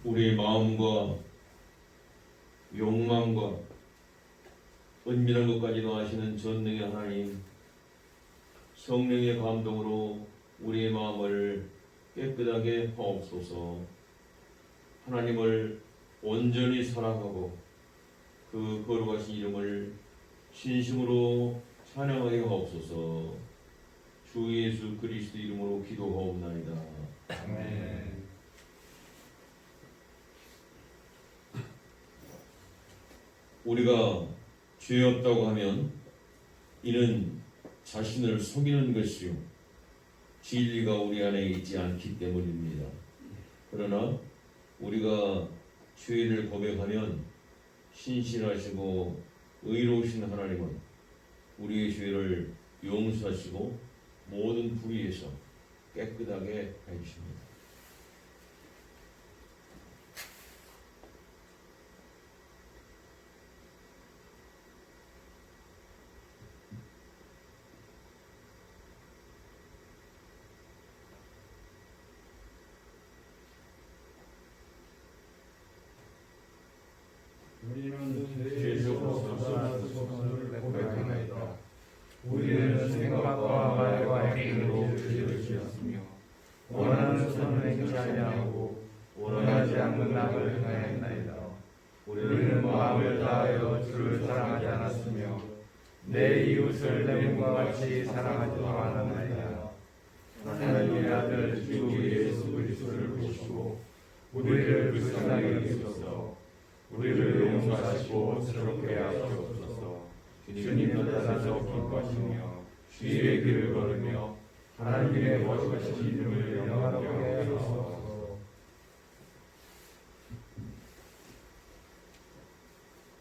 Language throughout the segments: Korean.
우리의 마음과 욕망과 은밀한 것까지도 아시는 전능의 하나님, 성령의 감동으로 우리의 마음을 깨끗하게 하옵소서. 하나님을 온전히 사랑하고 그 거룩하신 이름을 진심으로 찬양하게 하옵소서. 주 예수 그리스도 이름으로 기도하옵나이다. 아멘. 우리가 죄 없다고 하면 이는 자신을 속이는 것이요 진리가 우리 안에 있지 않기 때문입니다. 그러나 우리가 죄를 고백하면 신실하시고 의로우신 하나님은 우리의 죄를 용서하시고 모든 불의에서 깨끗하게 해주십니다. 우리는 죄에서 벗어난 소원을 고백하나이다. 우리는 생각과 말과 행위로 죄를 지었으며 원하는 선을 행치 아니하고 원하지 않는 악을 행하였나이다. 우리는 마음을 다하여 주를 사랑하지 않았으며 내 이웃을 내 몸과 같이 사랑하지도 않았나이다. 하나님의 아들 주 예수 그리스도를 보시고 우리를 불쌍히 여기소서. 우리를 용서하시고 새롭게 하시옵소서. 주님 나타나서 기뻐하시며 주의 길을 걸으며 하나님의 거룩하신 이름을 영광하게 하소서.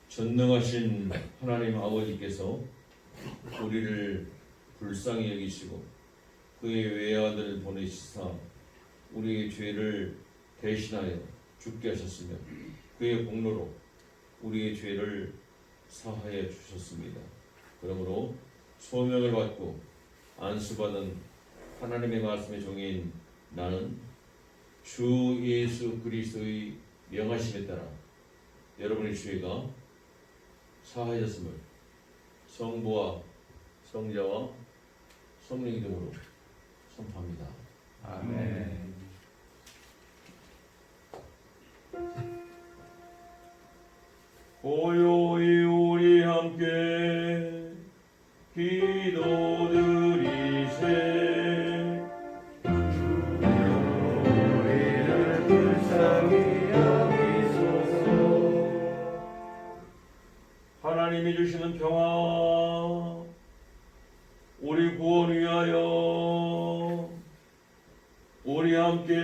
전능하신 하나님 아버지께서 우리를 불쌍히 여기시고 그의 외아들을 보내시사 우리의 죄를 대신하여 죽게 하셨으며 그의 공로로 우리의 죄를 사하여 주셨습니다. 그러므로 소명을 받고 안수받은 하나님의 말씀의 종인 나는 주 예수 그리스도의 명하심에 따라 여러분의 죄가 사하여졌음을 성부와 성자와 성령 이름으로 선포합니다. 아멘. 고요히 우리 함께 기도드리세. 우리를 불쌍히 여기소서. 하나님이 주시는 평화 우리 구원 위하여 우리 함께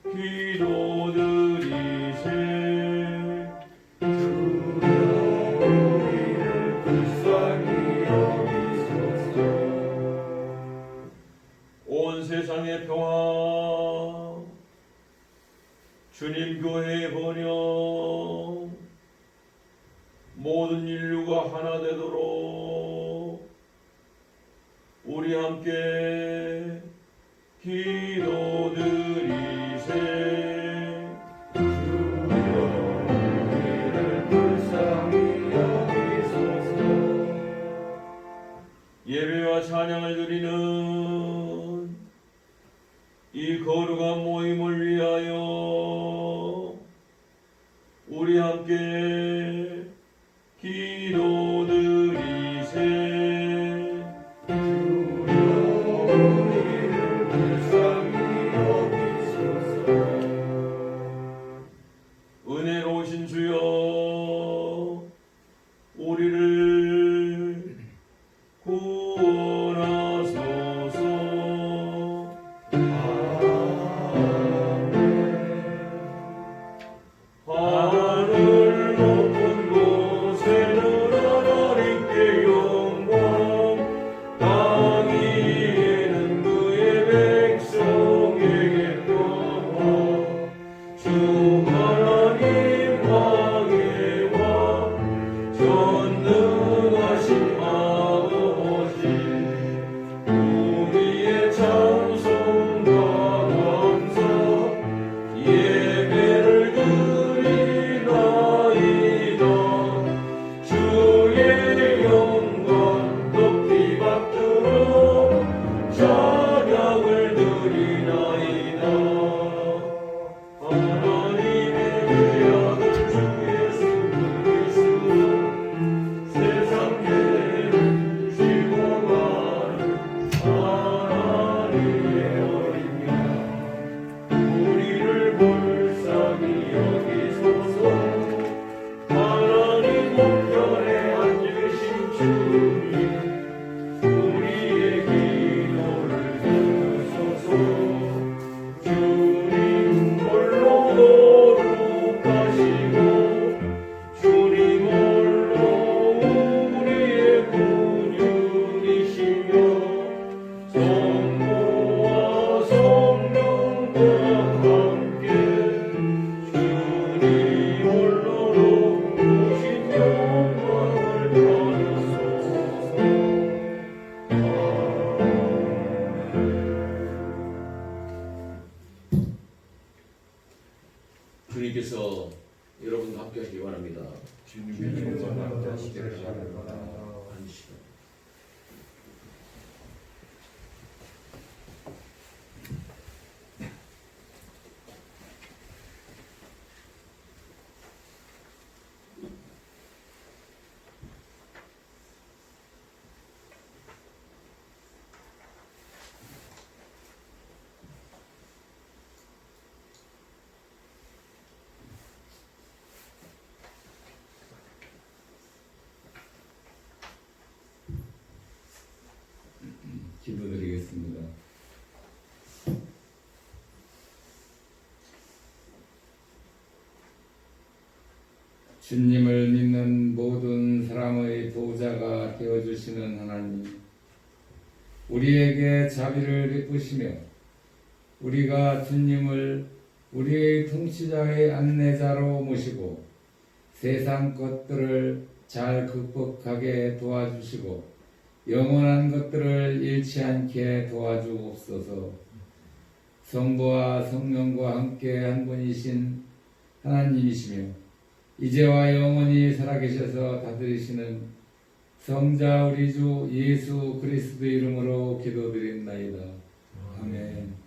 기도드리세. 세상의 평화 주님 교회의 번영 모든 인류가 하나 되도록 우리 함께 기도드리세. 주여 우리를 불쌍히 여기소서. 예배와 찬양을 드리는 이 거룩한 모임을 위하여 우리 함께 기도드리세. 주여 우리를 불쌍히 여기소서. 은혜로우신 주여 우리를 구원하소서. 하늘 높은 곳에 하나님께 영광, 땅 위에는 그의 백성에게 평화. 주 하나님 왕의 왕 전능하신 아버지 우리의 찬송과 감사 시대를 바라보라. 안시라. 기도드리겠습니다. 주님을 믿는 모든 사람의 보호자가 되어주시는 하나님, 우리에게 자비를 베푸시며 우리가 주님을 우리의 통치자의 안내자로 모시고 세상 것들을 잘 극복하게 도와주시고 영원한 것들을 잃지 않게 도와주옵소서. 성부와 성령과 함께 한 분이신 하나님이시며 이제와 영원히 살아계셔서 다스리시는 성자 우리 주 예수 그리스도 이름으로 기도드립나이다. 아멘.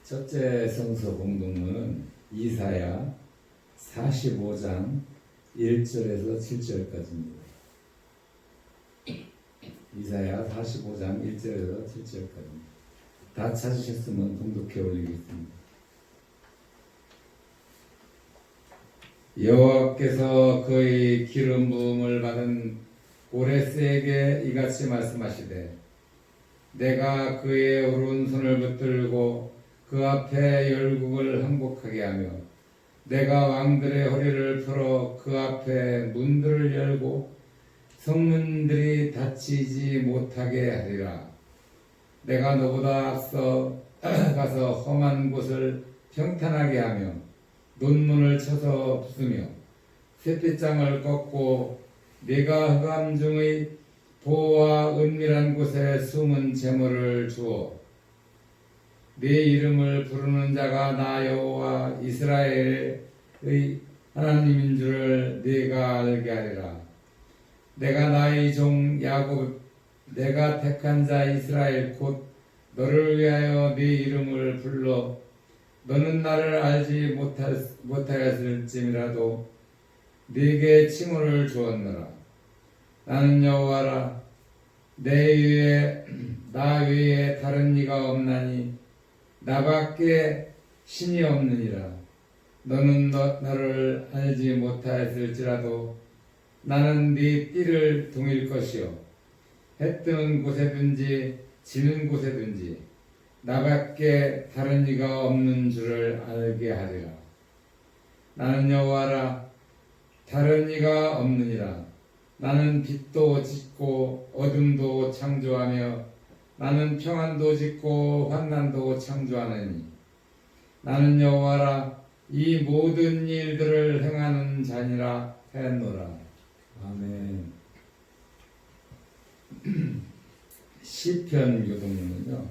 첫째 성서 공동문은 이사야 45장 1절에서 7절까지입니다. 이사야 45장 1절에서 7절까지입니다. 다 찾으셨으면 봉독해 올리겠습니다. 여호와께서 그의 기름 부음을 받은 고레스에게 이같이 말씀하시되 내가 그의 오른손을 붙들고 그 앞에 열국을 항복하게 하며 내가 왕들의 허리를 풀어 그 앞에 문들을 열고 성문들이 닫히지 못하게 하리라. 내가 너보다 앞서 가서 험한 곳을 평탄하게 하며 논문을 쳐서 부수며 쇠빗장을 꺾고 네가 흑암 중의 보와 은밀한 곳에 숨은 재물을 주어 네 이름을 부르는 자가 나 여호와 이스라엘의 하나님인 줄을 네가 알게 하리라. 내가 나의 종 야곱 내가 택한 자 이스라엘 곧 너를 위하여 네 이름을 불러 너는 나를 알지 못하였을지라도 네게 칭호를 주었노라. 나는 여호와라. 나 외에 다른 이가 없나니 나밖에 신이 없느니라. 너는 나를 알지 못하였을지라도 나는 네 띠를 동일 것이요 해 뜨는 곳에든지 지는 곳에든지 나밖에 다른 이가 없는 줄을 알게 하리라. 나는 여호와라. 다른 이가 없느니라. 나는 빛도 짓고 어둠도 창조하며 나는 평안도 짓고 환난도 창조하느니 나는 여호와라. 이 모든 일들을 행하는 자니라 했노라. 아멘. 시편 교독문은요,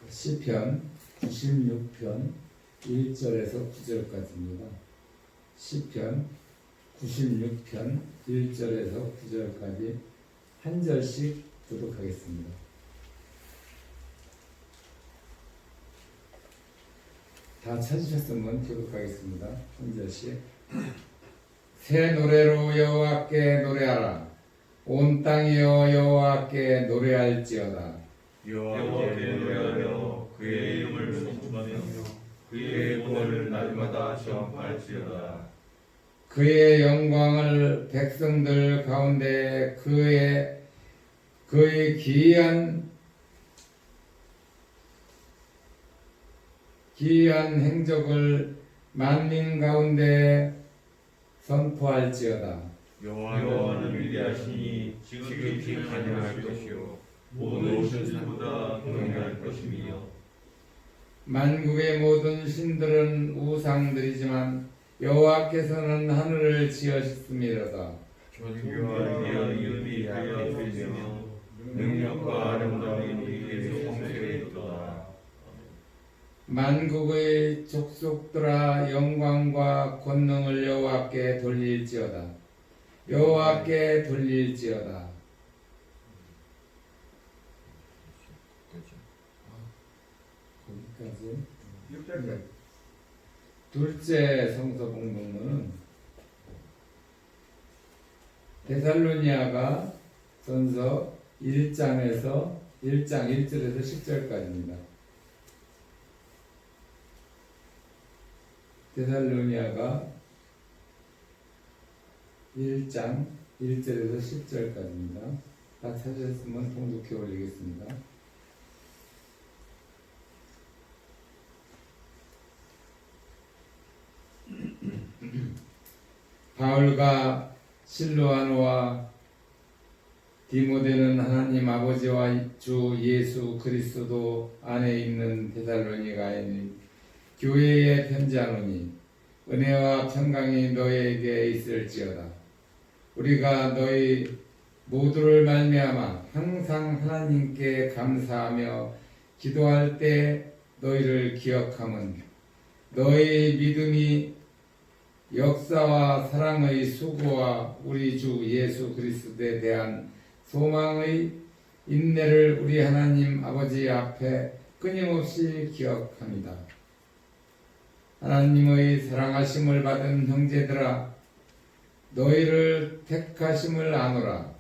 시편 96편 1절에서 9절까지입니다. 시편 96편 1절에서 9절까지 한 절씩 교독하겠습니다. 다 찾으셨으면 교독하겠습니다. 한 절씩. 새 노래로 여호와께 노래하라. 온 땅이여 여호와께 노래할지어다. 여호와께 노래하며 그의 이름을 송축하며 그의 구원을 날마다 시험할지어다. 그의 영광을 백성들 가운데 그의 기이한 행적을 만민 가운데 선포할지어다. 여호와는 위대하시니 지극히 간영할 것이요 모든 신들보다 경외할 것이며 만국의 모든 신들은 우상들이지만 여호와께서는 하늘을 지으셨음이로다. 존귀와 위엄이 그의 앞에 있으며 능력과 아름다움이 그의 성소에 있도다. 만국의 족속들아 영광과 권능을 여호와께 돌릴지어다. 여호와께 돌릴지어다. 거기까지. 6절까지. 둘째 성서 공동문은 데살로니아가 전서 1장에서 1장 1절에서 10절까지입니다. 데살로니아가 1장 1절에서 10절까지입니다. 다 찾으셨으면 통독해 올리겠습니다. 바울과 실로아노와 디모데는 하나님 아버지와 주 예수 그리스도 안에 있는 데살로니가인 교회에 편지하노니 은혜와 평강이 너희에게 있을지어다. 우리가 너희 모두를 말미암아 항상 하나님께 감사하며 기도할 때 너희를 기억함은 너희 믿음이 역사와 사랑의 수고와 우리 주 예수 그리스도에 대한 소망의 인내를 우리 하나님 아버지 앞에 끊임없이 기억합니다. 하나님의 사랑하심을 받은 형제들아, 너희를 택하심을 아노라.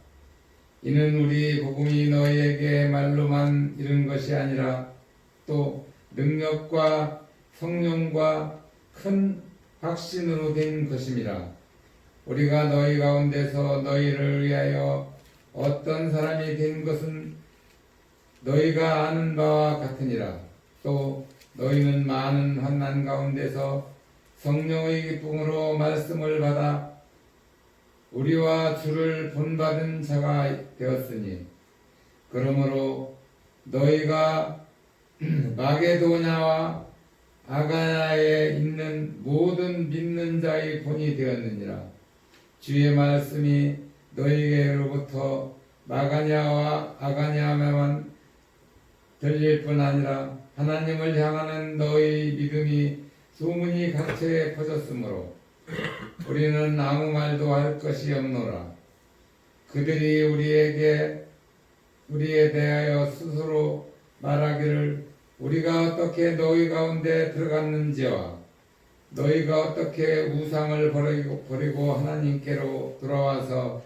이는 우리 복음이 너희에게 말로만 이른 것이 아니라 또 능력과 성령과 큰 확신으로 된 것임이라. 우리가 너희 가운데서 너희를 위하여 어떤 사람이 된 것은 너희가 아는 바와 같으니라. 또 너희는 많은 환난 가운데서 성령의 기쁨으로 말씀을 받아 우리와 주를 본받은 자가 되었으니, 그러므로 너희가 마게도냐와 아가야에 있는 모든 믿는 자의 본이 되었느니라. 주의 말씀이 너희에게로부터 마가냐와 아가냐에만 들릴 뿐 아니라 하나님을 향하는 너희 믿음이 소문이 각처에 퍼졌으므로 우리는 아무 말도 할 것이 없노라. 그들이 우리에 대하여 스스로 말하기를 우리가 어떻게 너희 가운데 들어갔는지와 너희가 어떻게 우상을 버리고 하나님께로 돌아와서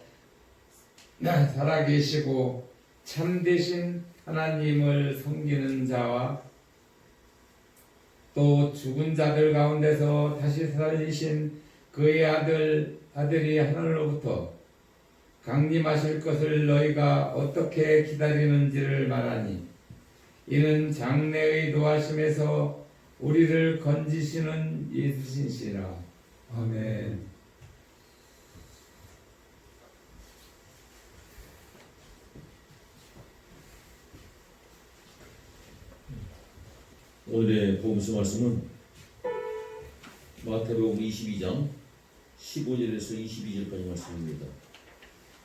살아계시고 참되신 하나님을 섬기는 자와 또 죽은 자들 가운데서 다시 살리신 그의 아들이 하늘로부터 강림하실 것을 너희가 어떻게 기다리는지를 말하니, 이는 장래의 노하심에서 우리를 건지시는 예수신시라. 아멘. 오늘의 복음서 말씀은 마태복음 22장 15절에서 22절까지 말씀입니다.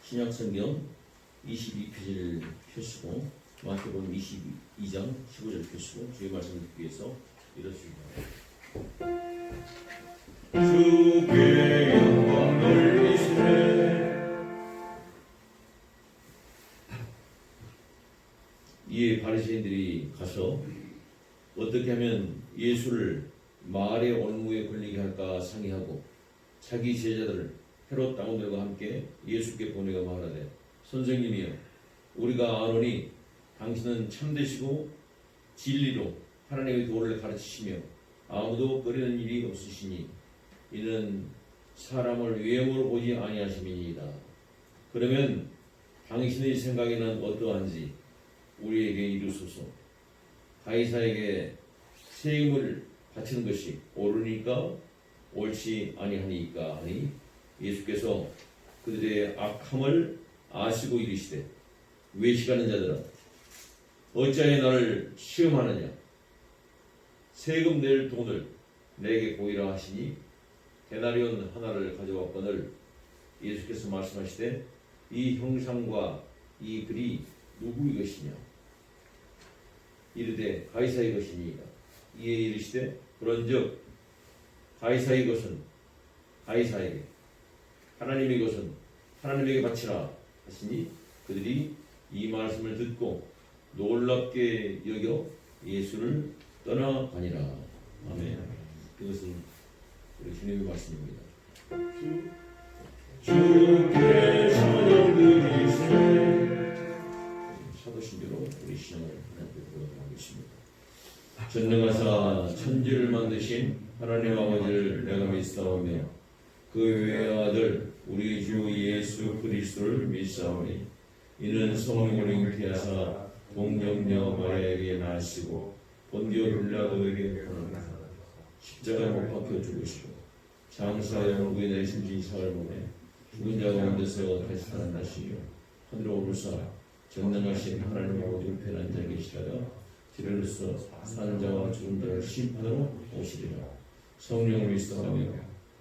신약성경 22페이지를 펴시고 마태복음 22장 15절 펴시고 주의 말씀을 듣기 위해서 일어섭니다. 주께 영광 돌리시되 이에 바리새인들이 가서 어떻게 하면 예수를 마을의 올무에 걸리게 할까 상의하고 자기 제자들을 헤롯 당원들과 함께 예수께 보내가 말하되, 선생님이여, 우리가 아노니 당신은 참되시고 진리로 하나님의 도를 가르치시며 아무도 꺼리는 일이 없으시니 이는 사람을 외모로 보지 아니하심이니이다. 그러면 당신의 생각에는 어떠한지 우리에게 이루소서. 가이사에게 세금을 바치는 것이 옳으니까 옳지 아니하니까 하니 예수께서 그들의 악함을 아시고 이르시되 외식하는 자들아 어찌하여 나를 시험하느냐 세금 낼 돈을 내게 보이라 하시니 데나리온 하나를 가져왔거늘 예수께서 말씀하시되 이 형상과 이 글이 누구의 것이냐 이르되 가이사의 것이니이다. 이에 이르시되 그런즉 가이사의 것은 가이사에게 하나님의 것은 하나님에게 바치라 하시니 그들이 이 말씀을 듣고 놀랍게 여겨 예수를 떠나가니라. 아멘. 이것은 우리 주님의 말씀입니다. 주께 찬양 드리세. 사도신조로 우리 신앙을 하나님께 보도록 하겠습니다. 전능하사 천지를 만드신 하나님 아버지를 내가 믿사오며 그 외의 아들 우리 주 예수 그리스도를 믿사오니 이는 성령으로 잉태하사 동정녀 마리아에게 나시고 본디오 빌라도에게 고난하사 십자가에 못 박혀 죽으시고 장사의 영구에 내신 지 사흘 만에 죽은 자 가운데서 다시 살아나시며 하늘로 오르사 전능하신 하나님 아버지 우편에 앉아 계시다가 지름에서 사는 자와 죽은 자를 심판하러 오시리라. 성령을 믿사오며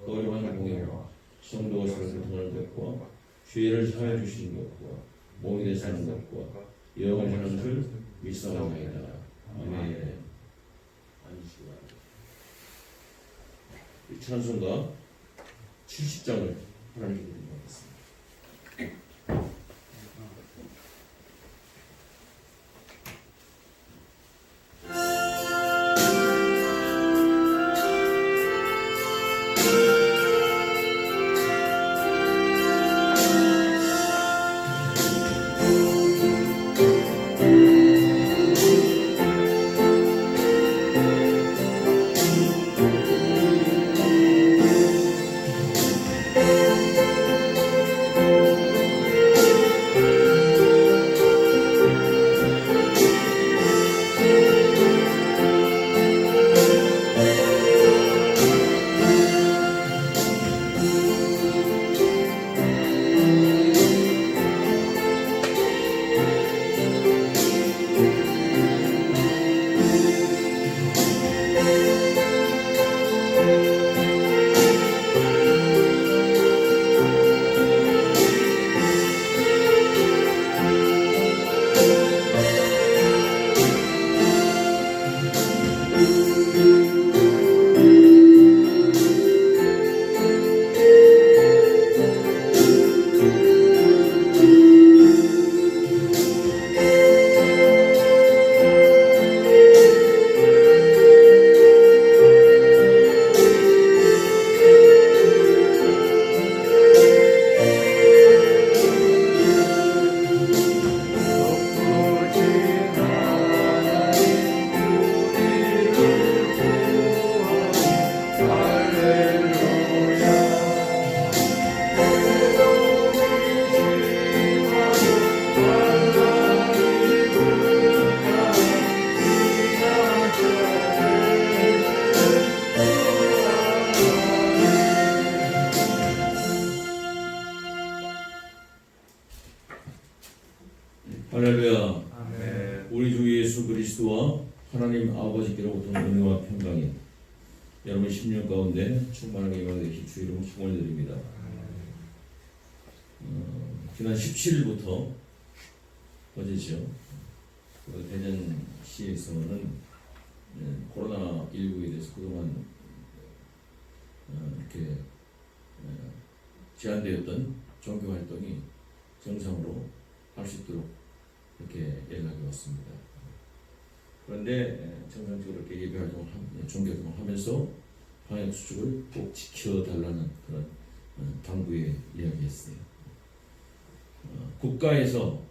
거룩한 공예와 성도가 서로 교통하는 것과 죄를 사하여 주시는 것과 몸이 되어 사는 것과 영원한 줄 믿사옵나이다. 아멘. 앉으시기 바랍니다. 이 찬송가 70장을 하나님께 드리도록 하겠습니다. 할렐루야. 아멘. 우리 주 예수 그리스도와 하나님 아버지께로부터 은혜와 평강이 여러분 심령 가운데 충만하게 임하되시 주 이름 축원을 드립니다. 지난 17일부터 어제죠. 그 대전시에서는 코로나19에 대해서 그동안 이렇게 제한되었던 종교 활동이 정상으로 할 수 있도록 이렇게 연락이 왔습니다. 그런데 정상적으로 이렇게 예배 활동을 종교 활동을 하면서 방역 수칙을 꼭 지켜달라는 그런 당부의 이야기였어요. 국가에서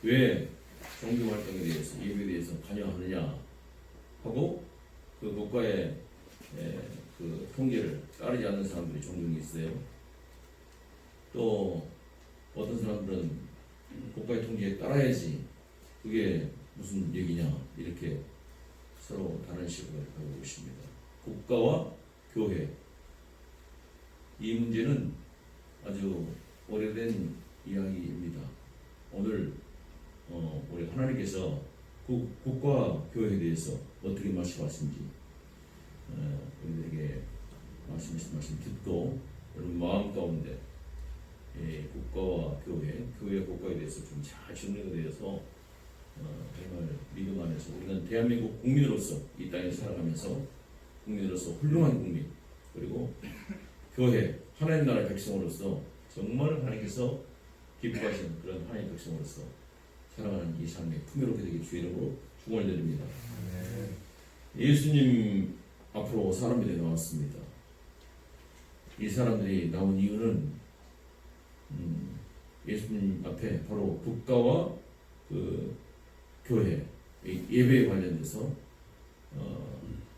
왜 종교 활동에 대해서 예배에 대해서 관여하느냐 하고 그 국가의 그 통제를 따르지 않는 사람들이 종종 있어요. 또 어떤 사람들은 국가의 통제에 따라야지 그게 무슨 얘기냐 이렇게 서로 다른 식으로 하고 있습니다. 국가와 교회 이 문제는 아주 오래된 이야기입니다. 오늘 우리 하나님께서 국가 교회에 대해서 어떻게 말씀하신지 우리들에게 말씀 듣고 여러분 마음 가운데 국가와 교회 국가에 대해서 좀 잘 정리가 되어서 정말 믿음 안에서 우리는 대한민국 국민으로서 이 땅에 살아가면서 국민으로서 훌륭한 국민, 그리고 교회 하나님 나라의 백성으로서 정말 하나님께서 기뻐하시는 그런 하나님의 백성으로서 살아가는 이 삶에 풍요롭게 되기 주의 이름으로 축원을 드립니다. 예수님 앞으로 사람들이 나왔습니다. 이 사람들이 나온 이유는 예수님 앞에 바로 국가와 그 교회 예배에 관련돼서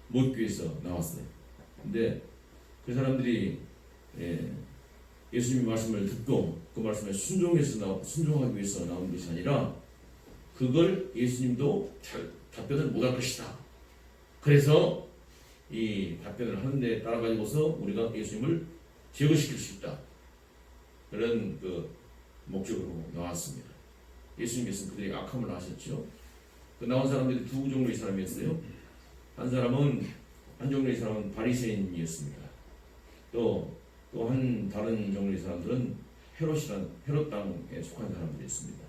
묻기 위해서 나왔어요. 근데 그 사람들이 예수님 말씀을 듣고 그 말씀에 순종하기 위해서 나온 것이 아니라 그걸 예수님도 잘 답변을 못할 것이다. 그래서 이 답변을 하는데 따라가지고서 우리가 예수님을 제거시킬 수 있다. 그런 그 목적으로 나왔습니다. 예수님께서는 그들이 악함을 아셨죠. 그 나온 사람들이 두 종류의 사람이었어요. 한 종류의 사람은 바리새인이었습니다. 또 다른 종류의 사람들은 헤롯 땅에 속한 사람들이었습니다.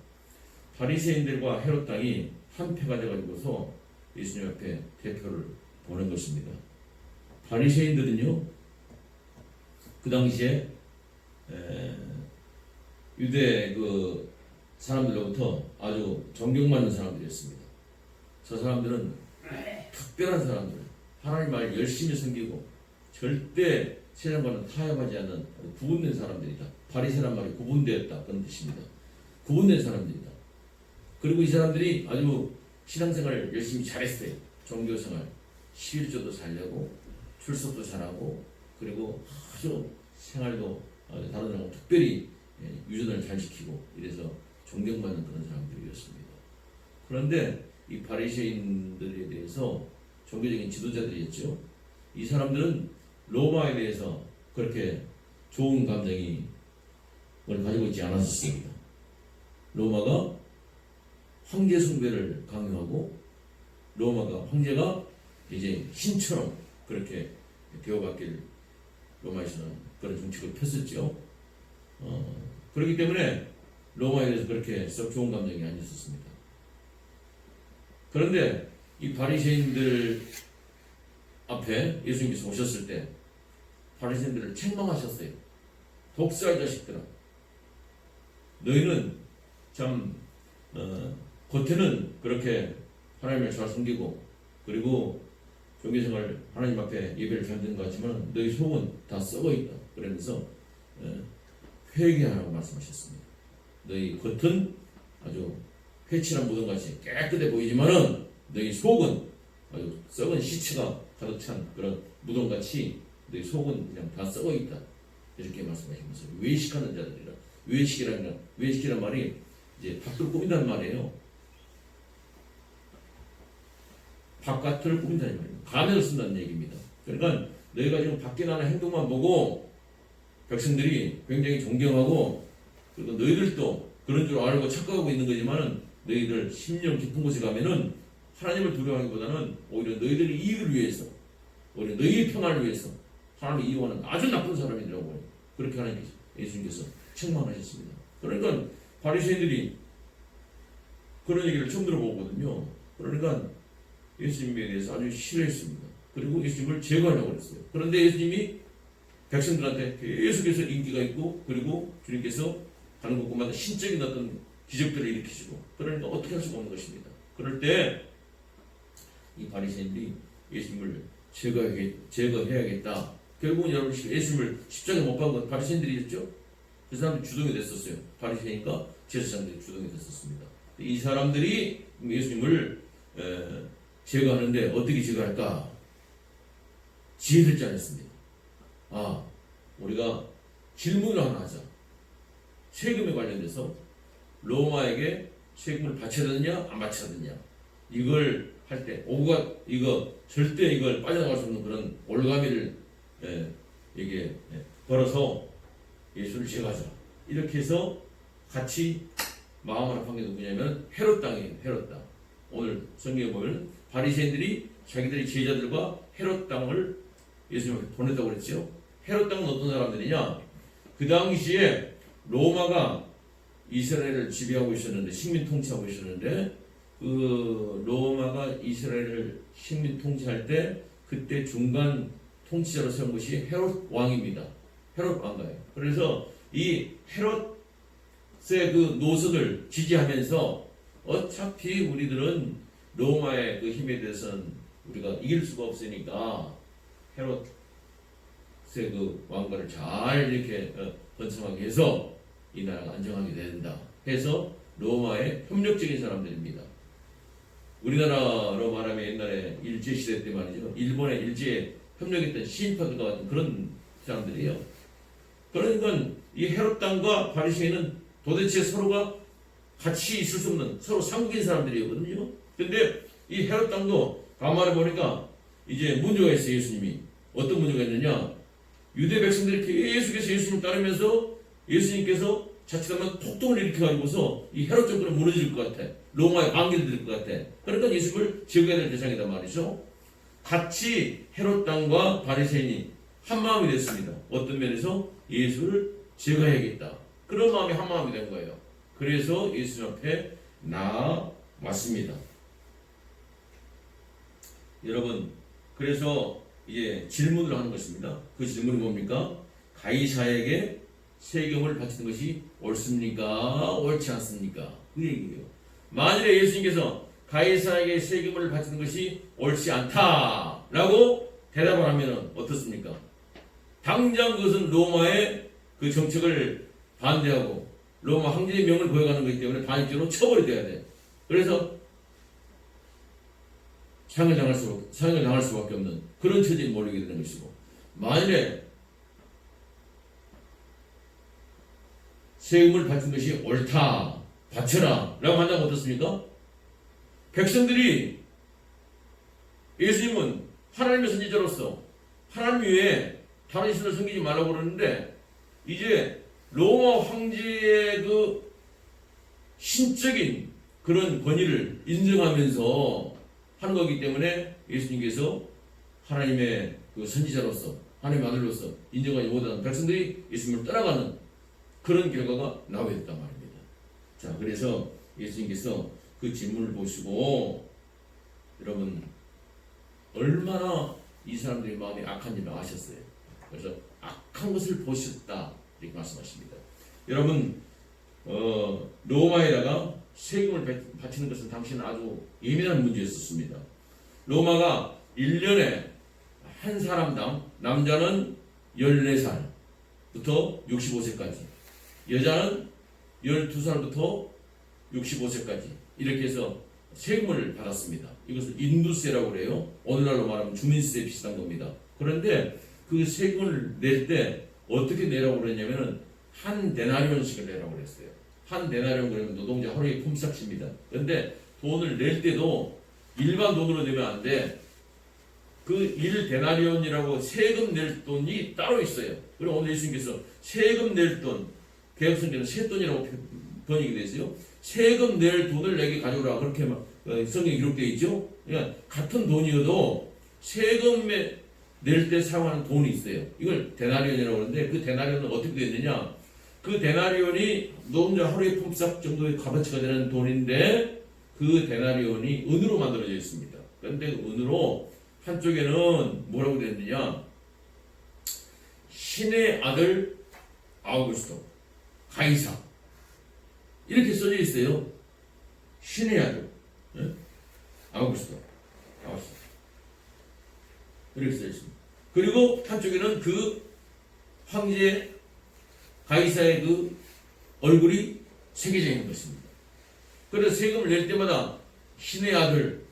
바리새인들과 헤롯 땅이 한패가 되어가지고서 예수님 앞에 대표를 보낸 것입니다. 바리새인들은요, 그 당시에 유대 그 사람들로부터 아주 존경받는 사람들이었습니다. 저 사람들은 특별한 사람들, 하나님 말 열심히 섬기고 절대 세상과는 타협하지 않는 구분된 사람들이다. 바리새란 말이 구분되었다, 그런 뜻입니다. 구분된 사람들이다. 그리고 이 사람들이 아주 신앙생활을 열심히 잘했어요. 종교생활, 11조도 잘 내고 출석도 잘하고, 그리고 아주 생활도 다른 사람하고 특별히 유전을 잘 지키고 이래서 존경받는 그런 사람들이었습니다. 그런데 이 바리새인들에 대해서 종교적인 지도자들이었죠. 이 사람들은 로마에 대해서 그렇게 좋은 감정을 가지고 있지 않았습니다. 로마가 황제 숭배를 강요하고 로마가 황제가 이제 신처럼 그렇게 대우받길 로마에서는 그런 정책을 폈었죠. 그렇기 때문에 로마에 대해서 그렇게 썩 좋은 감정이 아니었습니다. 그런데 이 바리새인들 앞에 예수님께서 오셨을 때 바리새인들을 책망하셨어요. 독사의 자식들아, 너희는 참 겉에는 그렇게 하나님을 잘 섬기고 그리고 종교생활 하나님 앞에 예배를 잘 드는 것 같지만 너희 속은 다 썩어있다. 그러면서 회개하라고 말씀하셨습니다. 너희 겉은 아주 회칠한 무덤같이 깨끗해 보이지만은 너희 속은 아주 썩은 시체가 가득 찬 그런 무덤같이 너희 속은 그냥 다 썩어있다. 이렇게 말씀하시면서 외식하는 자들이라. 외식이란 말이 이제 밖을 꾸민다는 말이에요. 바깥을 꾸민다는 말이에요. 가면을 쓴다는 얘기입니다. 그러니까 너희가 지금 밖에 나는 행동만 보고 백성들이 굉장히 존경하고 그리고 너희들도 그런 줄 알고 착각하고 있는 거지만은 너희들 심령 깊은 곳에 가면은 하나님을 두려워하기보다는 오히려 너희들의 이익을 위해서, 오히려 너희의 평안을 위해서 하나님을 이용하는 아주 나쁜 사람이라고 그렇게 하나님께서 예수님께서 책망하셨습니다. 그러니까 바리새인들이 그런 얘기를 처음 들어보거든요. 그러니까 예수님에 대해서 아주 싫어했습니다. 그리고 예수님을 제거하려고 했어요. 그런데 예수님이 백성들한테 계속해서 인기가 있고 그리고 주님께서 하는 곳마다 신적인 어떤 기적들을 일으키시고 그러니까 어떻게 할 수가 없는 것입니다. 그럴 때 이 바리새인들이 예수님을 제거해야겠다. 결국은 여러분 예수님을 십자가에 못 박은 건 바리새인들이었죠. 그 사람들이 주동이 됐었어요. 바리새인과 제사장들이 주동이 됐었습니다. 이 사람들이 예수님을 제거하는데 어떻게 제거할까? 지혜를 짜냈습니다. 우리가 질문을 하나 하자. 세금에 관련돼서 로마에게 세금을 바쳐야 되느냐 안 바쳐야 되느냐, 이걸 할 때 절대 이걸 빠져나갈 수 없는 그런 올가미를 이게 걸어서 예수를 제거하자. 이렇게 해서 같이 마음을 합한 게 누구냐면 헤롯 땅이에요. 헤롯 땅. 오늘 성경에 보면 바리새인들이 자기들의 제자들과 헤롯 땅을 예수님을 보냈다고 그랬죠. 헤롯 땅은 어떤 사람들이냐? 그 당시에 로마가 이스라엘을 지배하고 있었는데, 식민 통치하고 있었는데, 그 로마가 이스라엘을 식민 통치할 때 그때 중간 통치자로 세운 것이 헤롯 왕입니다. 헤롯 왕가예요. 그래서 이 헤롯의 그 노선을 지지하면서 어차피 우리들은 로마의 그 힘에 대해서는 우리가 이길 수가 없으니까 헤롯의 그 왕가를 잘 이렇게 번창하게 해서 이 나라가 안정하게 된다 해서 로마의 협력적인 사람들입니다. 우리나라로 말하면 옛날에 일제시대 때 말이죠. 일본의 일제에 협력했던 시인파들과 같은 그런 사람들이에요. 그러니까 이 헤롯 땅과 바리새인은 도대체 서로가 같이 있을 수 없는 서로 상국인 사람들이거든요. 근데 이 헤롯 땅도 가만히 보니까 이제 문제가 있어요. 예수님이 어떤 문제가 있느냐? 유대 백성들이 계속해서 예수님을 따르면서 예수님께서 자칫하면 폭동을 일으켜가지고서 이 헤롯 정권은 무너질 것 같아. 로마에 반기될 것 같아. 그러니까 예수를 제거해야 될 대상이다 말이죠. 같이 헤롯 땅과 바리새인이 한 마음이 됐습니다. 어떤 면에서 예수를 제거해야겠다. 그런 마음이 한 마음이 된 거예요. 그래서 예수님 앞에 나아왔습니다. 여러분, 그래서 이제 질문을 하는 것입니다. 그 질문이 뭡니까? 가이사에게 세금을 바치는 것이 옳습니까? 옳지 않습니까? 그 얘기예요. 만일에 예수님께서 가이사에게 세금을 바치는 것이 옳지 않다라고 대답을 하면 어떻습니까? 당장 그것은 로마의 그 정책을 반대하고 로마 황제의 명을 보여가는 것이기 때문에 반입적으로 처벌이 돼야 돼. 그래서 상을 당할 수밖에 없는 그런 처지에 몰리게 되는 것이고, 만일에 세금을 바친 것이 옳다, 바쳐라 라고 한다면 어떻습니까? 백성들이 예수님은 하나님의 선지자로서 하나님 외에 다른 신을 섬기지 말라고 그러는데, 이제 로마 황제의 그 신적인 그런 권위를 인정하면서 하는 거기 때문에 예수님께서 하나님의 그 선지자로서 하나님의 아들로서 인정하지 못하는 백성들이 예수님을 따라가는 그런 결과가 나오게 됐단 말입니다. 자, 그래서 예수님께서 그 질문을 보시고 여러분 얼마나 이 사람들의 마음이 악한지를 아셨어요. 그래서 악한 것을 보셨다 이렇게 말씀하십니다. 여러분 로마에다가 세금을 바치는 것은 당시는 아주 예민한 문제였었습니다. 로마가 1년에 한 사람당 남자는 14살부터 65세까지, 여자는 12살부터 65세까지 이렇게 해서 세금을 받았습니다. 이것을 인두세라고 그래요. 오늘날로 말하면 주민세 비슷한 겁니다. 그런데 그 세금을 낼 때 어떻게 내라고 그랬냐면은 한 데나리온씩을 내라고 그랬어요. 한 데나리온 그러면 노동자 하루에 품삯입니다. 그런데 돈을 낼 때도 일반 돈으로 내면 안 돼. 그 1데나리온이라고 세금 낼 돈이 따로 있어요. 그리고 오늘 예수님께서 세금 낼 돈, 개혁성경은 세돈이라고 번역이 되어 있어요. 세금 낼 돈을 내게 가져오라. 그렇게 성경에 기록되어 있죠. 그러니까 같은 돈이어도 세금에 낼 때 사용하는 돈이 있어요. 이걸 데나리온이라고 하는데 그 데나리온은 어떻게 되느냐? 그 데나리온이 노동자 하루에 품삯 정도의 값어치가 되는 돈인데 그 데나리온이 은으로 만들어져 있습니다. 그런데 은으로 한쪽에는 뭐라고 되어 있느냐? 신의 아들 아우구스토, 가이사 이렇게 써져 있어요. 신의 아들 아우구스토 이렇게 써 있습니다. 그리고 한쪽에는 그 황제 가이사의 그 얼굴이 새겨져 있는 것입니다. 그래서 세금을 낼 때마다 신의 아들,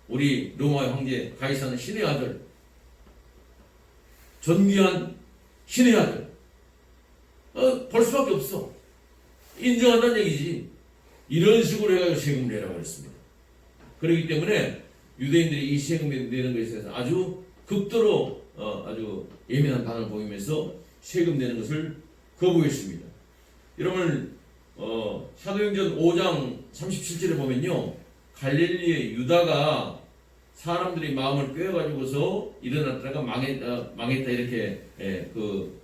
우리 로마의 황제 가이사는 신의 아들, 존귀한 신의 아들, 볼 수밖에 없어. 인정한다는 얘기지. 이런 식으로 해가지고 세금을 내라고 했습니다. 그렇기 때문에 유대인들이 이 세금을 내는 것에 대해서 아주 극도로 아주 예민한 반응을 보이면서 세금 내는 것을 거부했습니다. 여러분 사도행전 5장 37절에 보면요, 갈릴리의 유다가 사람들이 마음을 꿰어가지고서 일어났다가 망했다 이렇게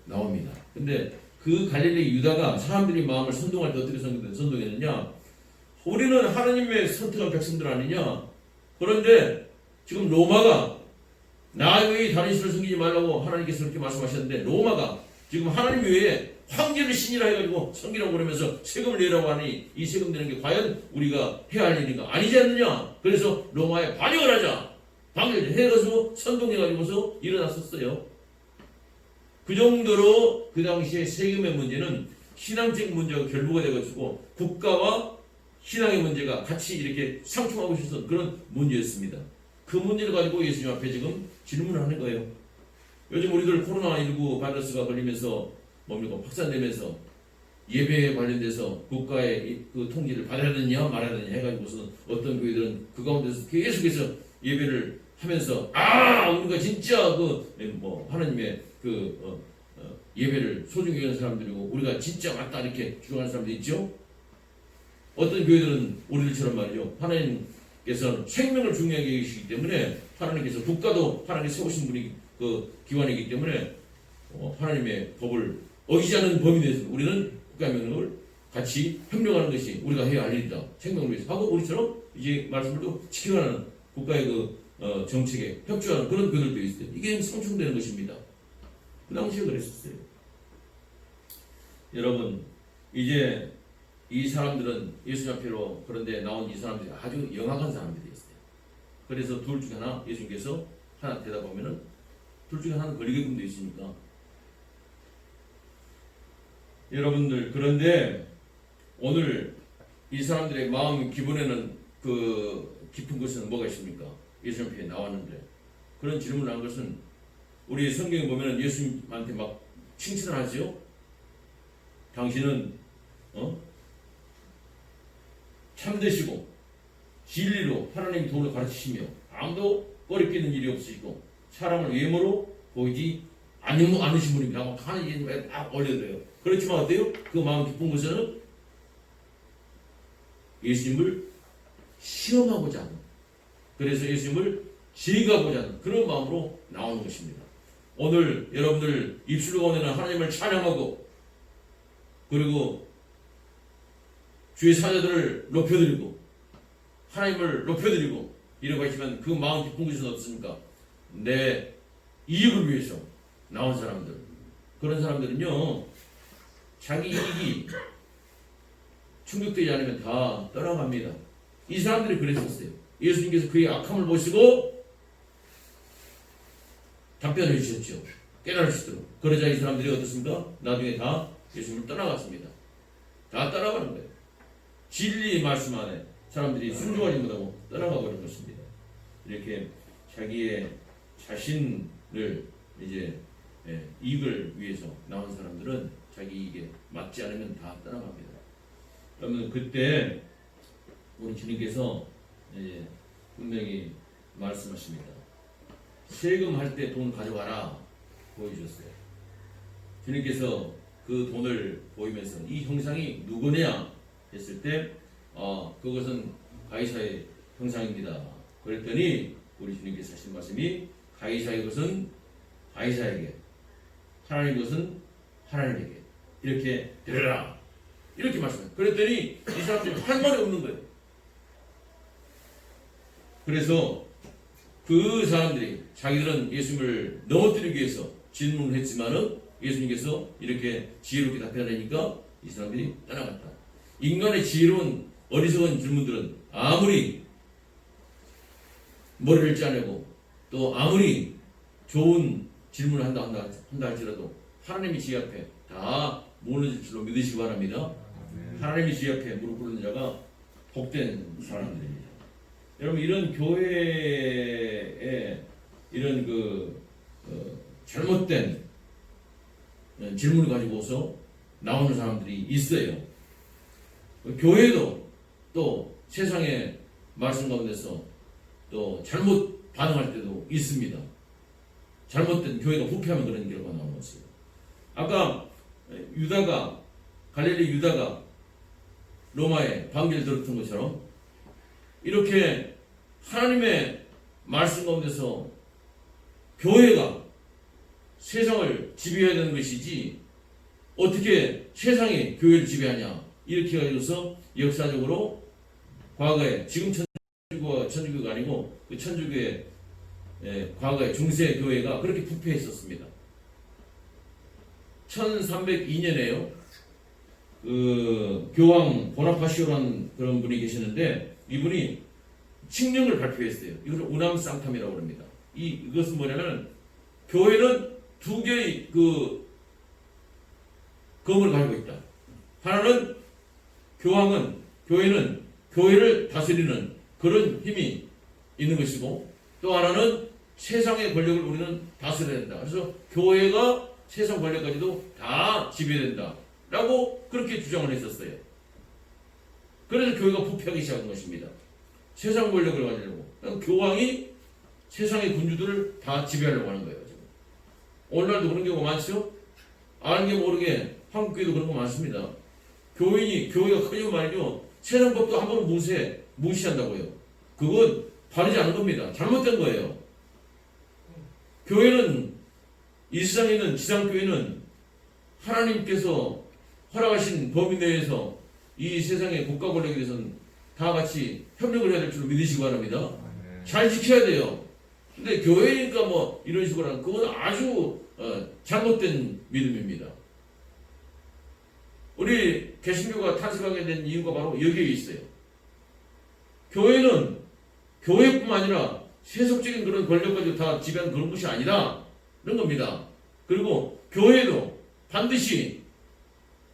나옵니다. 근데 그 갈릴리 유다가 사람들이 마음을 선동할 때 어떻게 선동했느냐? 우리는 하나님의 선택한 백성들 아니냐? 그런데 지금 로마가 나 외에 다른 신을 섬기지 말라고 하나님께서 그렇게 말씀하셨는데, 로마가 지금 하나님 외에 황제를 신이라 해가지고 섬기라고 그러면서 세금을 내라고 하니 이 세금 내는 게 과연 우리가 해야 할 일인가? 아니지 않느냐? 그래서 로마에 반역을 하자, 반역을 해가지고 선동해가지고서 일어났었어요. 그 정도로 그 당시에 세금의 문제는 신앙적 문제가 결부가 돼가지고 국가와 신앙의 문제가 같이 이렇게 상충하고 있었던 그런 문제였습니다. 그 문제를 가지고 예수님 앞에 지금 질문을 하는 거예요. 요즘 우리들 코로나19 바이러스가 걸리면서 뭡니까? 확산되면서 예배에 관련돼서 국가의 그 통지를 받아야 되느냐 말아야 되느냐 해가지고서 어떤 교회들은 그 가운데서 계속해서 예배를 하면서 우리가 진짜 하나님의 예배를 소중히 여기는 사람들이고 우리가 진짜 맞다 이렇게 주장하는 사람들이 있죠. 어떤 교회들은 우리들처럼 말이죠, 하나님께서는 생명을 중요하게 여기시기 때문에 하나님께서 국가도 하나님께 세우신 분이 그 기관이기 때문에 하나님의 법을 어기지 않는 범위 내에서 우리는 국가의 명령을 같이 협력하는 것이 우리가 해야 할 일이다. 생명을 위해서 하고 우리처럼 이제 말씀을 또 지켜가는 국가의 정책에 협조하는 그런 교들도 있어요. 이게 상충되는 것입니다. 그 당시에 그랬었어요. 여러분, 이제 이 사람들은 예수님 앞으로 그런데 나온 이 사람들이 아주 영악한 사람들이었어요. 그래서 둘 중에 하나, 예수님께서 하나 대답하면은 둘 중에 하나는 걸리게끔 되어 있으니까. 여러분들, 그런데 오늘 이 사람들의 마음 기본에는 그 깊은 것은 뭐가 있습니까? 예수님 앞에 나왔는데 그런 질문을 한 것은 우리 성경에 보면은 예수님한테 막 칭찬을 하죠. 당신은 참되시고 진리로 하나님의 도를 가르치시며 아무도 꺼리끼는 일이 없으시고 사람을 외모로 보이지 않으신 분입니다. 하는 얘기를 딱 올려드려요. 그렇지만 어때요? 그 마음 깊은 곳에는 예수님을 시험하고자 하는, 그래서 예수님을 제거하고자 하는 그런 마음으로 나오는 것입니다. 오늘 여러분들 입술 가운데는 하나님을 찬양하고 그리고 주의 사자들을 높여드리고 하나님을 높여드리고 이러고 있지만 그 마음 깊은 곳에는 어떻습니까? 내 이익을 위해서 나온 사람들, 그런 사람들은요 자기 이익이 충족되지 않으면 다 떠나갑니다. 이 사람들이 그랬었어요. 예수님께서 그의 악함을 보시고 답변을 주셨죠. 깨달으시도록. 그러자 이 사람들이 어떻습니까? 나중에 다 예수님을 떠나갔습니다. 다 떠나가는 거예요. 진리의 말씀 안에 사람들이 순종하지 못하고 떠나가 버린 것입니다. 이렇게 자기의 자신을 이제 이익을 위해서 나온 사람들은 자기 이익에 맞지 않으면 다 떠나갑니다. 그러면 그때 우리 주님께서 이제 분명히 말씀하십니다. 세금 할 때 돈 가져와라 보여주셨어요. 주님께서 그 돈을 보이면서 이 형상이 누구냐 했을 때 그것은 가이사의 형상입니다. 그랬더니 우리 주님께서 하신 말씀이 가이사의 것은 가이사에게, 하나님의 것은 하나님에게 이렇게 드려라 이렇게 말씀해요. 그랬더니 이 사람들이 할 말이 없는 거예요. 그래서 그 사람들이 자기들은 예수님을 넘어뜨리기 위해서 질문을 했지만은 예수님께서 이렇게 지혜롭게 답변하니까 이 사람들이 떠나갔다. 인간의 지혜로운 어리석은 질문들은 아무리 머리를 짜내고 또 아무리 좋은 질문을 한다 할지라도 하나님의 지혜 앞에 다 무너질 줄로 믿으시기 바랍니다. 하나님의 지혜 앞에 무릎 꿇는 자가 복된 사람들입니다. 여러분, 이런 교회에 이런 잘못된 질문을 가지고서 나오는 사람들이 있어요. 교회도 또 세상의 말씀 가운데서 또 잘못 반응할 때도 있습니다. 잘못된 교회가 부패하면 그런 결과가 나오는 것이에요. 아까 유다가 갈릴리 유다가 로마에 방귀를 들었던 것처럼 이렇게 하나님의 말씀 가운데서 교회가 세상을 지배해야 되는 것이지 어떻게 세상이 교회를 지배하냐 이렇게 가지고서 역사적으로 과거에 지금 천주교가 아니고 그 천주교의 과거에 중세 교회가 그렇게 부패했었습니다. 1302년에요. 그 교황 보나파시오라는 그런 분이 계시는데 이분이 칙령을 발표했어요. 이걸 우남상탐이라고 합니다. 이것은 뭐냐면 교회는 두 개의 그 검을 가지고 있다. 하나는 교회는 교회를 다스리는 그런 힘이 있는 것이고 또 하나는 세상의 권력을 우리는 다스려야 된다. 그래서 교회가 세상 권력까지도 다 지배된다. 라고 그렇게 주장을 했었어요. 그래서 교회가 부패하기 시작한 것입니다. 세상 권력을 가지려고. 교황이 세상의 군주들을 다 지배하려고 하는 거예요. 지금. 오늘날도 그런 경우가 많죠? 알게 모르게 한국교회도 그런 거 많습니다. 교회가 커지고 말이죠. 세상 법도 한 번은 무시한다고요. 그건 바르지 않은 겁니다. 잘못된 거예요. 교회는, 이 세상에 있는 지상교회는 하나님께서 허락하신 범위 내에서 이 세상의 국가 권력에 대해서는 다 같이 협력을 해야 될 줄로 믿으시기 바랍니다. 잘 지켜야 돼요. 근데 교회니까 뭐 이런 식으로 하는 그건 아주 잘못된 믿음입니다. 우리 개신교가 탄생하게 된 이유가 바로 여기에 있어요. 교회는 교회뿐만 아니라 세속적인 그런 권력까지 다 지배하는 그런 것이 아니라 그런 겁니다. 그리고 교회도 반드시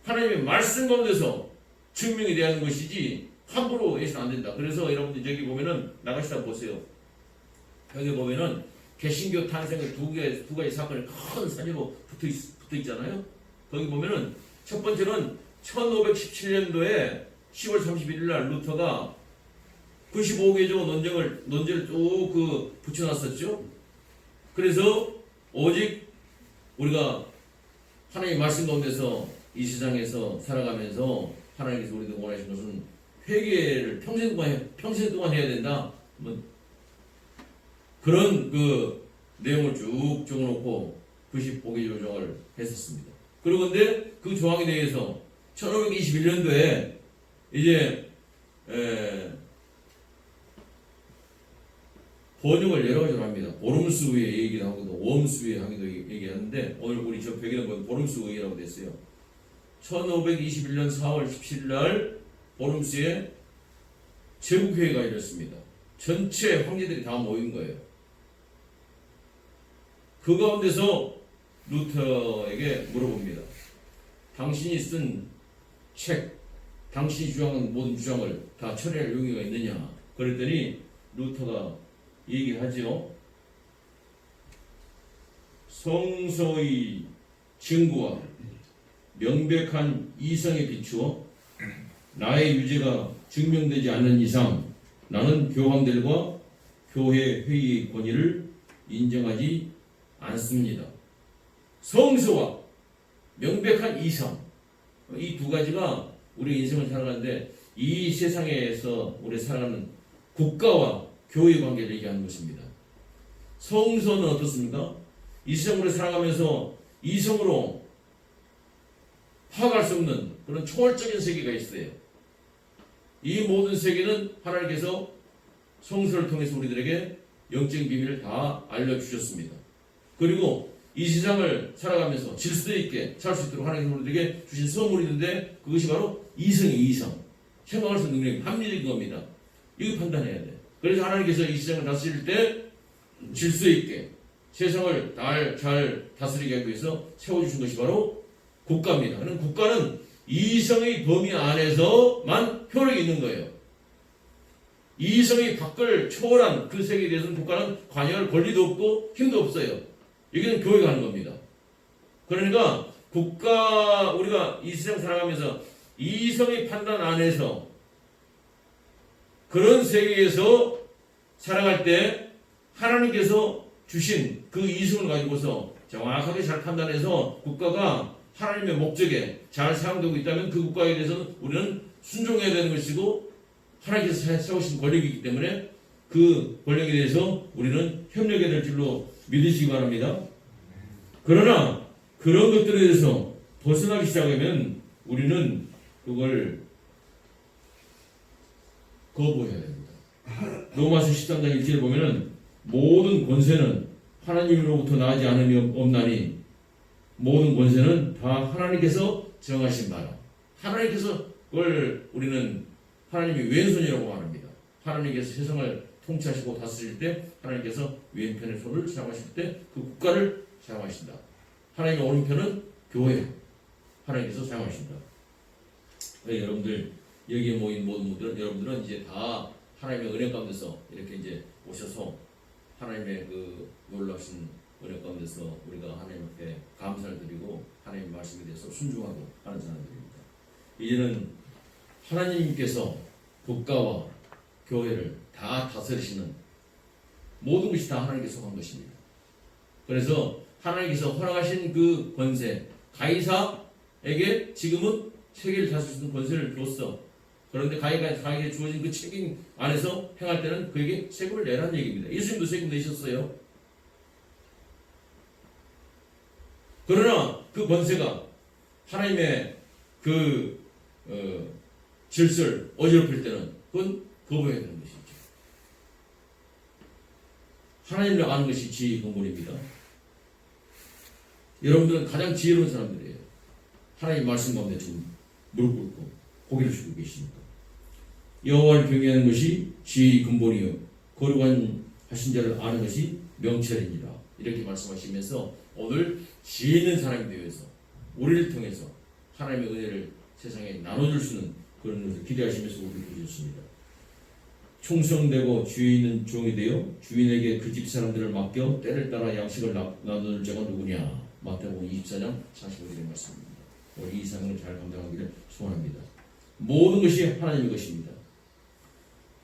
하나님의 말씀 가운데서 증명이 돼야 하는 것이지 함부로 해서는 안 된다. 그래서 여러분들 여기 보면은 나가시다 보세요. 여기 보면은 개신교 탄생의 두 가지 사건이 큰 사진으로 붙어 있잖아요. 거기 보면은 첫 번째는 1517년도에 10월 31일 날 루터가 95개조 논제를 쭉 붙여놨었죠. 그래서 오직 우리가 하나님의 말씀 가운데서 이 세상에서 살아가면서 하나님께서 우리도 원하시는 것은 회개를 평생 동안 해야 된다. 뭐 그런 그 내용을 쭉 적어놓고 95개 조정을 했었습니다. 그리고 근데 그 조항에 대해서 1521년도에 이제 번역을 여러 가지로 합니다. 보름수의 얘기도 하고도 웜수의 하기도 얘기하는데 오늘 우리 저 벽에는 보면 보름수의라고 됐어요. 1521년 4월 17일 날 보름수에 제국회의가 열렸습니다. 전체 황제들이 다 모인 거예요. 그 가운데서 루터에게 물어봅니다. 당신이 쓴 책, 당신이 주장한 모든 주장을 다 처리할 용의가 있느냐? 그랬더니 루터가 얘기하죠. 성서의 증거와 명백한 이성에 비추어 나의 유죄가 증명되지 않는 이상 나는 교황들과 교회 회의의 권위를 인정하지 않습니다. 성서와 명백한 이성, 이 두 가지가 우리 인생을 살아가는데 이 세상에서 우리 살아가는 국가와 교회 관계를 얘기하는 것입니다. 성서는 어떻습니까? 이 세상으로 살아가면서 이성으로 파악할 수 없는 그런 초월적인 세계가 있어요. 이 모든 세계는 하나님께서 성서를 통해서 우리들에게 영적인 비밀을 다 알려주셨습니다. 그리고 이 세상을 살아가면서 질서 있게 살 수 있도록 하나님께서 우리들에게 주신 선물이 있는데 그것이 바로 이성이 이성. 생각할 수 있는 능력이 합리적인 겁니다. 이거 판단해야 돼. 그래서 하나님께서 이 세상을 다스릴 때 질서 있게 세상을 잘 다스리게 하기 위해서 세워주신 것이 바로 국가입니다. 그럼 국가는 이성의 범위 안에서만 효력이 있는 거예요. 이성의 밖을 초월한 그 세계에 대해서는 국가는 관여할 권리도 없고 힘도 없어요. 여기는 교회가 하는 겁니다. 그러니까 우리가 이 세상 살아가면서 이성의 판단 안에서 그런 세계에서 살아갈 때 하나님께서 주신 그 이성을 가지고서 정확하게 잘 판단해서 국가가 하나님의 목적에 잘 사용되고 있다면 그 국가에 대해서는 우리는 순종해야 되는 것이고 하나님께서 세우신 권력이기 때문에 그 권력에 대해서 우리는 협력해야 될 줄로 믿으시기 바랍니다. 그러나 그런 것들에 대해서 벗어나기 시작하면 우리는 그걸 거부해야 됩니다. 로마서 13장 1절을 보면은 모든 권세는 하나님으로부터 나지 않음이 없나니 모든 권세는 다 하나님께서 정하신 바라. 하나님께서 그걸 우리는 하나님이 왼손이라고 말합니다. 하나님께서 세상을 통치하시고 다스릴 때 하나님께서 왼편의 손을 사용하실 때 그 국가를 사용하신다. 하나님의 오른편은 교회 하나님께서 사용하신다. 여러분들 여기에 모인 모든 분들은 여러분들은 이제 다 하나님의 은혜 가운데서 이렇게 이제 오셔서 하나님의 그 놀라신 은혜 가운데서 우리가 하나님 앞에 감사를 드리고 하나님의 말씀에 대해서 순종하고 하는 사람들입니다. 이제는 하나님께서 국가와 교회를 다 다스리시는 모든 것이 다 하나님께 속한 것입니다. 그래서 하나님께서 허락하신 그 권세, 가이사에게 지금은 세계를 다스릴 수 있는 권세를 줬어. 그런데 가이사에게 주어진 그 책임 안에서 행할 때는 그에게 세금을 내라는 얘기입니다. 예수님도 세금 내셨어요. 그러나 그 권세가 하나님의 그 질서를 어지럽힐 때는 그건 거부해야 되는 것이죠. 하나님을 아는 것이 지혜의 근본입니다. 여러분들은 가장 지혜로운 사람들이에요. 하나님 말씀 가운데 지금 무릎 꿇고 고개를 숙이고 계십니까? 여호와를 경외하는 것이 지혜의 근본이요 거룩한 하신 자를 아는 것이 명철이니라. 이렇게 말씀하시면서 오늘 지혜 있는 사람이 되어서 우리를 통해서 하나님의 은혜를 세상에 나눠줄 수 있는 그런 것을 기대하시면서 우리를 해주셨습니다. 충성되고 주의 있는 종이 되어 주인에게 그 집 사람들을 맡겨 때를 따라 양식을 나눠줄 자가 누구냐. 마태복음 24장 45절의 말씀입니다. 우리 이 상을 잘 감당하기를 소원합니다. 모든 것이 하나님의 것입니다.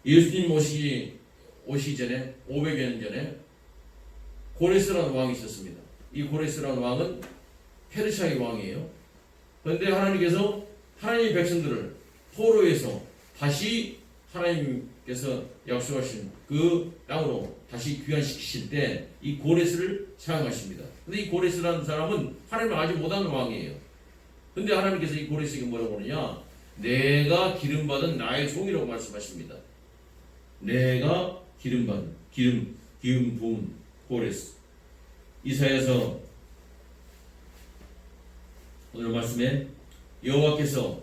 예수님 오시기 전에 500여 년 전에 고레스라는 왕이 있었습니다. 이 고레스라는 왕은 페르시아의 왕이에요. 그런데 하나님께서 하나님의 백성들을 포로에서 다시 하나님께서 약속하신 그 땅으로 다시 귀환시키실 때 이 고레스를 사용하십니다. 근데 이 고레스라는 사람은 하나님을 알지 못하는 왕이에요. 근데 하나님께서 이 고레스에게 뭐라고 하느냐? 내가 기름받은 나의 종이라고 말씀하십니다. 내가 기름 부은 고레스. 이사야서 오늘 말씀에 여호와께서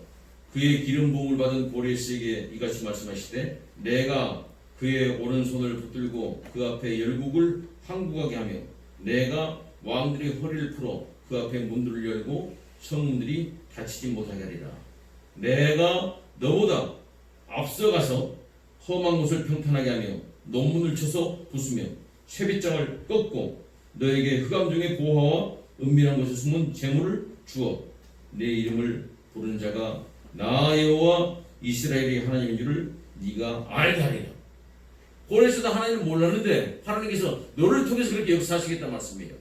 그의 기름 부음을 받은 고레스에게 이같이 말씀하시되 내가 그의 오른손을 붙들고 그 앞에 열국을 항복하게 하며 내가 왕들의 허리를 풀어 그 앞에 문들을 열고 성문들이 닫히지 못하게 하리라. 내가 너보다 앞서가서 험한 곳을 평탄하게 하며 논문을 쳐서 부수며 쇠빗장을 꺾고 너에게 흑암 중에 고화와 은밀한 곳에 숨은 재물을 주어 내 이름을 부르는 자가 나 여호와 이스라엘의 하나님인 줄을 네가 알게 하리라. 고레스도 하나님을 몰랐는데 하나님께서 너를 통해서 그렇게 역사하시겠다는 말씀이에요.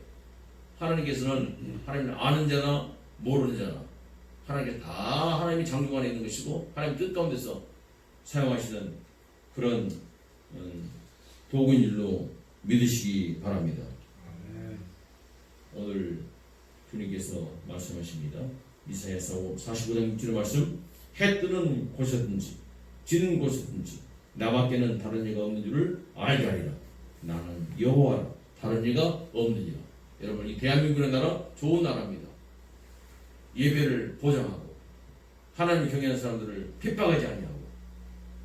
하나님께서는 하나님을 아는 자나 모르는 자나 하나님께서 다 하나님이 장중 안에 있는 것이고 하나님 뜻 가운데서 사용하시는 그런 도구인 줄로 믿으시기 바랍니다. 오늘 주님께서 말씀하십니다. 이사야서 45장 6절의 말씀, 해 뜨는 곳이든지 지는 곳이든지 나밖에는 다른 이가 없는 줄을 알게 하리라. 나는 여호와라. 다른 이가 없느니라. 여러분, 이 대한민국의 나라 좋은 나라입니다. 예배를 보장하고 하나님을 경외하는 사람들을 핍박하지 아니하고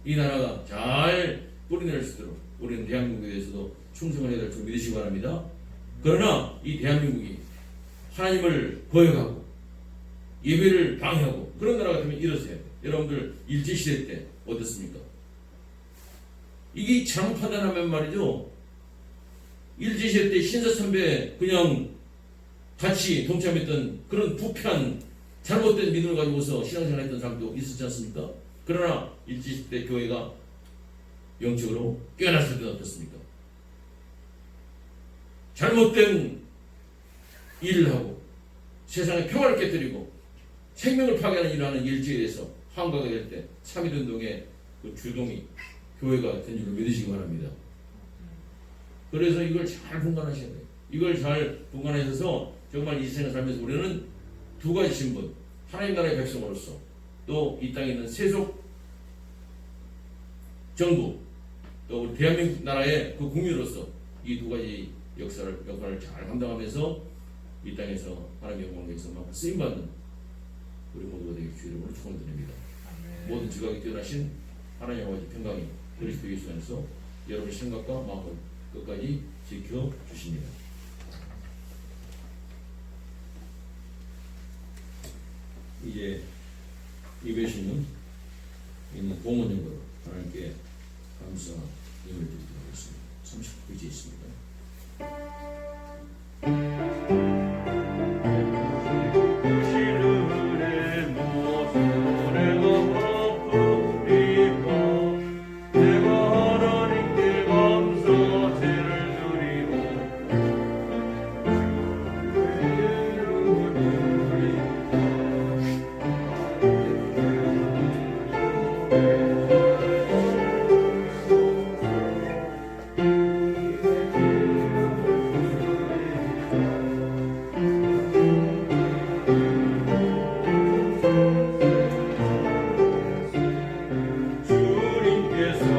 이 나라가 잘 뿌리낼 수 있도록 우리는 대한민국에 대해서도 충성을 해야 될 줄 믿으시기 바랍니다. 그러나 이 대한민국이 하나님을 거역하고 예배를 방해하고 그런 나라 같으면 이러세요. 여러분들 일제시대 때 어땠습니까? 이게 잘못 판단하면 말이죠. 일제시대 때 신사참배 그냥 같이 동참했던 그런 부패한 잘못된 믿음을 가지고서 신앙생활 했던 사람도 있었지 않습니까? 그러나 일제시대 때 교회가 영적으로 깨어났을 때는 어떻습니까? 잘못된 일을 하고 세상의 평화를 깨뜨리고 생명을 파괴하는 일하는 일제에 대해서 한가하게 될 때 3.1운동의 그 주동이 교회가 된 줄로 믿으시기 바랍니다. 그래서 이걸 잘 분간하셔야 돼요. 이걸 잘 분간하셔서 정말 이 세상을 살면서 우리는 두 가지 신분, 하나님 나라의 백성으로서 또 이 땅에 있는 세속 정부 또 우리 대한민국 나라의 그 국민으로서 이 두 가지 역할을 잘 감당하면서 이 땅에서 하나님의 영광을 위해서 막 쓰임받는 우리 모두가 되길 주의 이름으로 축원드립니다. 모든 지각이 뛰어나신 하나님 아버지 평강이 그리스도 예수 안에서 여러분의 생각과 마음을 끝까지 지켜주십니다. 이제 예배시는 있는 공헌 연구로 하나님께 감사 예배를 드리도록 하겠습니다. 30분 있습니다. 시르의 모습에 갚으리까 내가 하나님께 감사 제를 드리고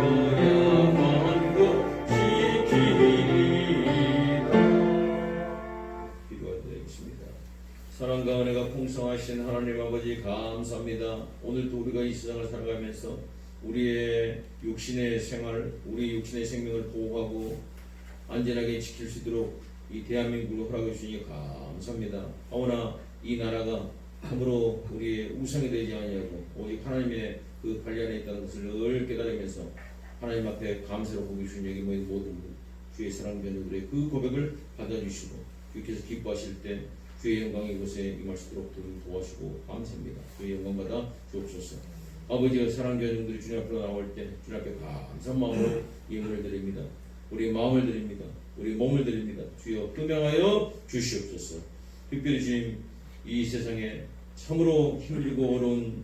주님께서야만 것 지키리이다. 기도하겠습니다. 사랑과 은혜가 풍성하신 하나님 아버지 감사합니다. 오늘도 우리가 이 세상을 살아가면서 우리의 육신의 생활, 우리 육신의 생명을 보호하고 안전하게 지킬 수 있도록 이 대한민국을 허락해 주시니 감사합니다. 하오나 이 나라가 참으로 우리의 우상이 되지 아니하고 오직 하나님의 그 관리 안에 있다는 것을 늘 깨달으면서 하나님 앞에 감사로 보기 주신 여기 모인 모든 주의 사랑 변호들의 그 고백을 받아주시고 주께서 기뻐하실 때 주의 영광이 이곳에 임할 수 있도록 도와주시고 감사합니다. 주의 영광 받아 주옵소서. 아버지의 사랑 변호들이 주님 앞으로 나올 때 주님 앞에 감사한 마음으로 예물을 드립니다. 우리 마음을 드립니다. 우리 몸을 드립니다. 주여 금양하여 주시옵소서. 특별히 주님 이 세상에 참으로 힘들고 어려운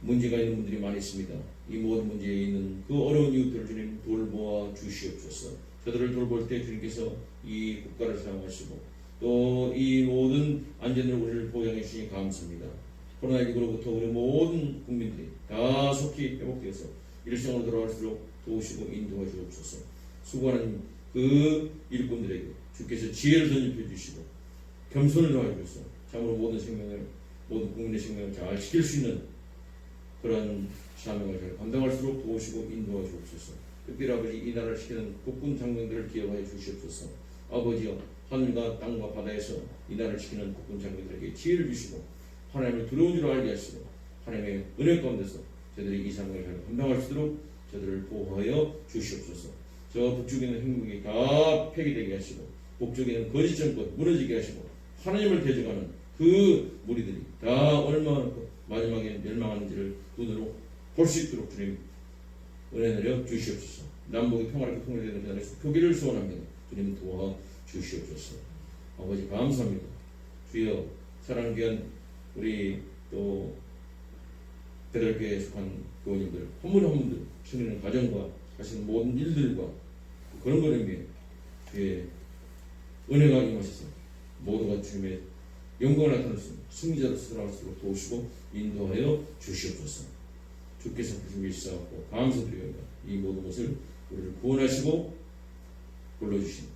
문제가 있는 분들이 많이 있습니다. 이 모든 문제에 있는 그 어려운 이웃들을 주님 돌보아 주시옵소서. 저들을 돌볼 때 주님께서 이 국가를 사용하시고 또 이 모든 안전을 우리를 보장해 주시니 감사합니다. 코로나19로부터 우리 모든 국민들이 다 속히 회복되어서 일상으로 돌아갈수록 도우시고 인도해 주옵소서. 수고하는 그 일꾼들에게 주께서 지혜를 던집해 주시고 겸손을 더해 주셔서 참으로 모든 생명을 모든 국민의 생명을 잘 지킬 수 있는 그런 사명을 잘 감당할수록 도우시고 인도해 주옵소서. 특별히 아버지 이 나라를 지키는 국군 장병들을 기억하여 주시옵소서. 아버지여 하늘과 땅과 바다에서 이 나라를 지키는 국군 장병들에게 지혜를 주시고 하나님을 두려운 줄 알게 하시고 하나님의 은혜 가운데서 저들이 이 사명을 잘 감당할 수 있도록 저들을 보호하여 주시옵소서. 저 북쪽에 있는 행복이 다 폐기되게 하시고 북쪽에 있는 거짓 정권 무너지게 하시고 하나님을 대적하는 그 무리들이 다 얼마나 마지막에 멸망하는지를 눈으로 볼 수 있도록 주님 은혜 내려 주시옵소서. 남북이 평화롭게 통일되는 그 안에서 표기를 소원합니다. 주님 도와 주시옵소서. 아버지 감사합니다. 주여 사랑 귀한 우리 또 배달교회에 속한 교우님들 한 분 한 분들 승리는 가정과 하시는 모든 일들과 그런 것을 위해 주의 은혜가 임하셔서 모두가 주님의 영광을 나타낼 수 있는 승리자로 살아갈 수 있도록 도우시고 인도하여 주시옵소서. 주께서 부르심을 일사하고 감사드리옵니다. 이 모든 것을 우리를 구원하시고 불러주신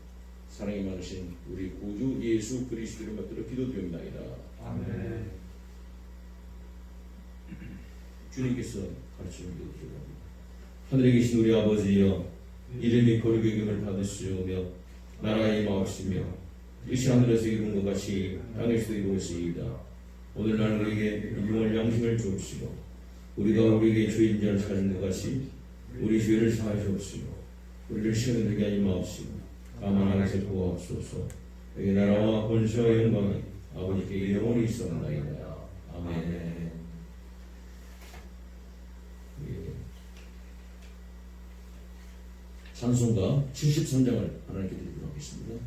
사랑이 많으신 우리 구주 예수 그리스도를 받들어 기도드립니다이다. 아멘. 주님께서 가르치는 기도드립니다. 하늘에 계신 우리 아버지여 이름이 거룩히 여김을 받으시오며 나라가 임하옵시며 뜻이 하늘에서 이룬 것 같이 땅에서도 이루어지이다. 오늘날 우리에게 일용할 양식을 주옵시고 우리가 우리에게 죄인 자를 사는 것 같이 우리 죄를 사하시옵시고 우리를 시험에 들게 하지 마옵시고 다만 하나님께서 구하옵소서. 여기 나라와 권세와 영광이 아버지께 영원히 있사옵나이다. 아멘. 찬송가 73장을 하나님께 드리도록 하겠습니다.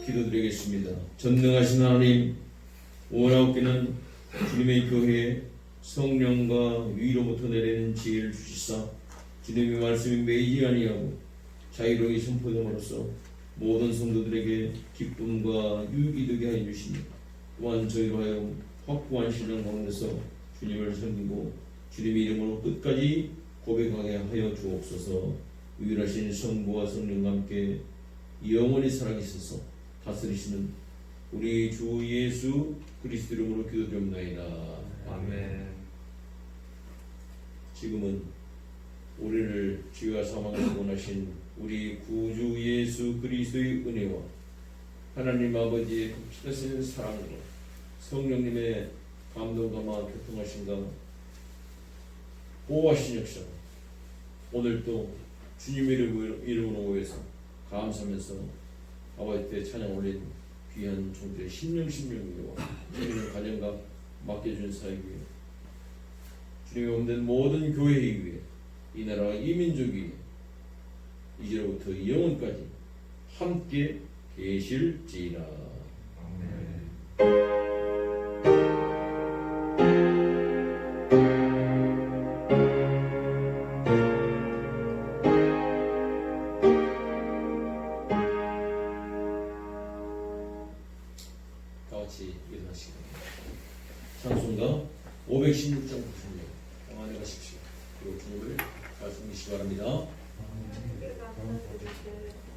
기도드리겠습니다. 전능하신 하나님, 오라옵기는 주님의 교회에 성령과 위로부터 내리는 지혜를 주시사 주님의 말씀이 매이지 아니하고 자유로이 선포됨으로써 모든 성도들에게 기쁨과 유익이 되게 하여 주시니 또한 저희로 하여금 확고한 신앙 가운데서 주님을 섬기고 주님의 이름으로 끝까지 고백하게 하여 주옵소서. 유일하신 성부와 성령과 함께 영원히 살아계셔서 다스리시는 우리 주 예수 그리스도 이름으로 기도드립니다. 아멘. 지금은 우리를 죄와 사망에서 구원하신 우리 구주 예수 그리스도의 은혜와 하나님 아버지의 극진하신 사랑으로 성령님의 감동감화 교통하신가 보호하신 역사 오늘도 주님의 이름으로 모여서 감사하면서 아버지 때 찬양 올린 귀한 종들의 신령신령위와 주님의 가정과 맡겨준 사역 위에 주님의 없는 모든 교회 위에 이 나라와 이 민족이 이제로부터 영원까지 함께 계실지라. 다 같이 일어나시기 바랍니다. 찬송가 516장 96 평안에 가십시오. 그리고 주님을 잘 섬기시기 바랍니다. 감사드릴게요.